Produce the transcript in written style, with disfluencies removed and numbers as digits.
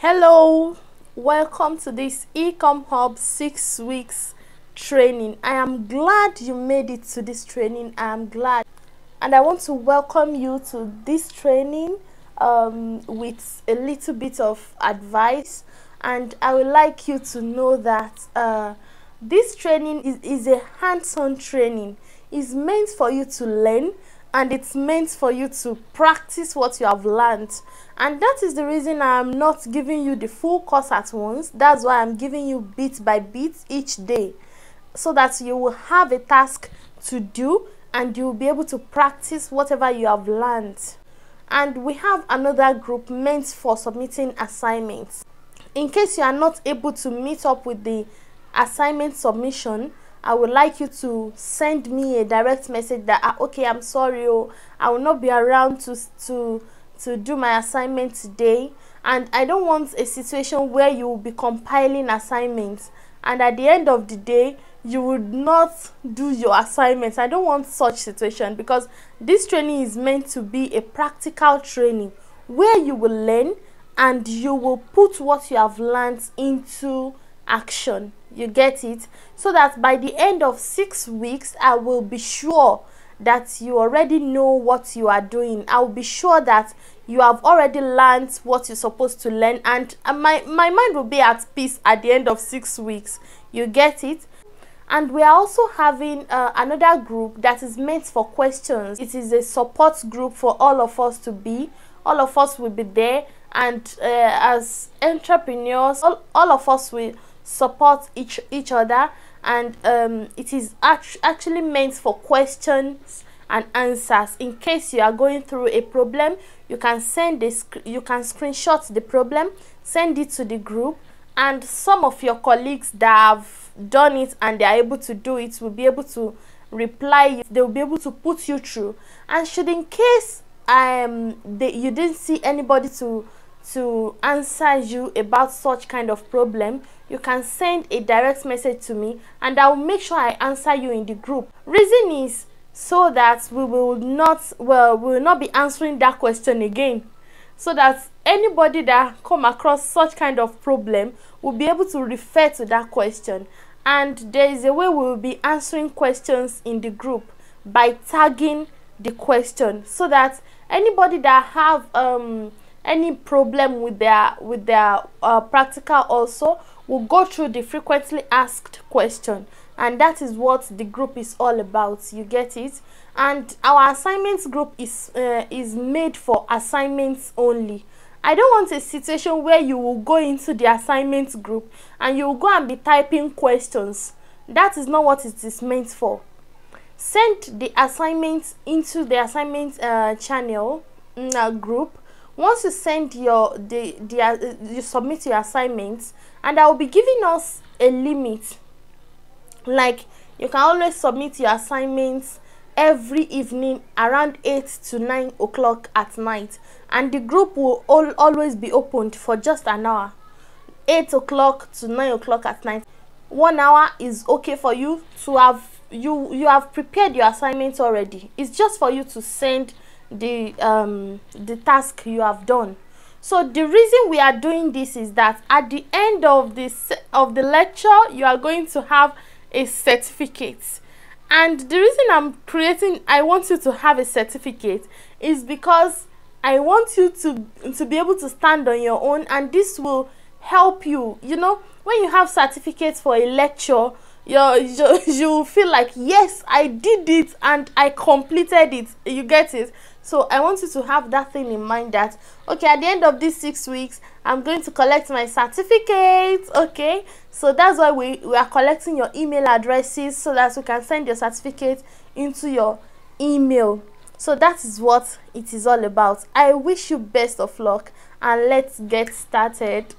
Hello, welcome to this Ecom Hub 6 weeks training. I am glad you made it to this training. I am glad, and I want to welcome you to this training with a little bit of advice. And I would like you to know that this training is a hands-on training. It's meant for you to learn, and it's meant for you to practice what you have learned. And that is the reason I'm not giving you the full course at once. That's why I'm giving you bit by bit each day, so that you will have a task to do and you'll be able to practice whatever you have learned. And we have another group meant for submitting assignments. In case you are not able to meet up with the assignment submission, I would like you to send me a direct message that okay, I'm sorry, I will not be around to do my assignment today, and I don't want a situation where you will be compiling assignments and at the end of the day you would not do your assignments. I don't want such situation, because this training is meant to be a practical training where you will learn and you will put what you have learned into action. You get it? So that by the end of 6 weeks I will be sure that you already know what you are doing. I will be sure that you have already learned what you're supposed to learn, and my mind will be at peace at the end of 6 weeks. You get it? And we are also having another group that is meant for questions. It is a support group for all of us to be. All of us will be there, and as entrepreneurs, all of us will support each other, and it is actually meant for questions and answers. In case you are going through a problem, you can screenshot the problem, send it to the group, and some of your colleagues that have done it and they are able to do it will be able to reply. They will be able to put you through. And should in case you didn't see anybody to answer you about such kind of problem, you can send a direct message to me and I will make sure I answer you in the group. Reason is so that we will not be answering that question again, so that anybody that come across such kind of problem will be able to refer to that question. And there is a way we will be answering questions in the group by tagging the question, so that anybody that have any problem with their practical also will go through the frequently asked question. And that is what the group is all about. You get it? And our assignments group is made for assignments only. I don't want a situation where you will go into the assignments group and you will go and be typing questions. That is not what it is meant for. Send the assignments into the assignment channel group. Once you send you submit your assignments, and I will be giving us a limit. Like, you can always submit your assignments every evening around 8 to 9 o'clock at night, and the group will always be opened for just an hour, 8 o'clock to 9 o'clock at night. 1 hour is okay for you to have you have prepared your assignments already. It's just for you to send the task you have done. So the reason we are doing this is that at the end of the lecture you are going to have a certificate. And the reason I want you to have a certificate is because I want you to be able to stand on your own, and this will help you. You know, when you have certificates for a lecture, you feel like, yes, I did it and I completed it. You get it? So I want you to have that thing in mind, that okay, at the end of these 6 weeks I'm going to collect my certificate. Okay, so that's why we are collecting your email addresses, so that we can send your certificate into your email. So that is what it is all about. I wish you best of luck, and let's get started.